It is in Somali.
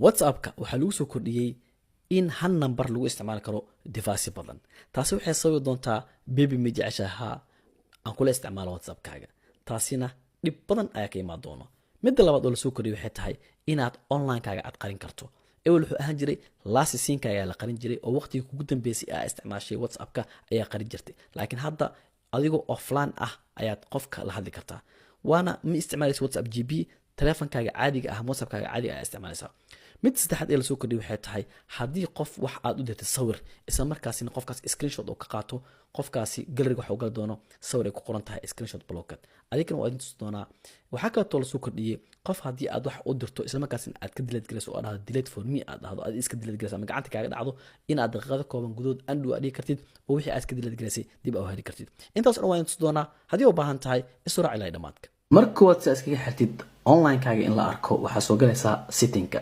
WhatsApp-ka waxaa lagu soo kordhiyey in hal number lagu isticmaali karo device badan. taasi waxay sababi doontaa baby ma jeceshaha aan kula isticmaalo WhatsApp-kaaga. taasina dhib badan ayaa ka imaan doona. midda labaad oo la soo kordhiyey waxay tahay inaad online-kaaga aad qarin karto. ewel wuxuu ahaan jiray last scene-ka ayaa la qarin jiray oo waqtigii kugu dambeysay aad isticmaashay WhatsApp-ka ayaa qarin jirtay. laakiin hadda adigoo offline ah ayaad qofka la hadli kartaa. waana ma isticmaalaysa WhatsApp GB, teleefankaaga caadiga ah, WhatsApp-kaaga caadiga ah isticmaalaysaa. mid saddexaad ee la soo kordhiyey waxay tahay haddii qof wax aad u dirtay sawir isla markaasina qofkaas screenshot oo ka qaato, qofkaasi gallery waxa uu gal doono sawir ay ku qoran tahay screenshot blocked. adigana waa idin tusi doonaa. waxaa kale oo la soo kordhiyey qof haddii aad wax u dirto isla markaasina aad ka delete garayso oo aad dhahdo delete for me, aad dhahdo aad iska delete garayso ama gacanta kaaga dhacdo inaad daqiiqado kooban gudood undo aad dhigi kartid oo wixii aad iska delete garaysay dib u heli kartid. intaas oo dhan waa idin tusi doonaa. haddii u baahan tahay isoo raaci ilaa dhamaadka. marka waad iskaga xirtid online-kaaga in la arko waxaa soo galaysaa setting-ka.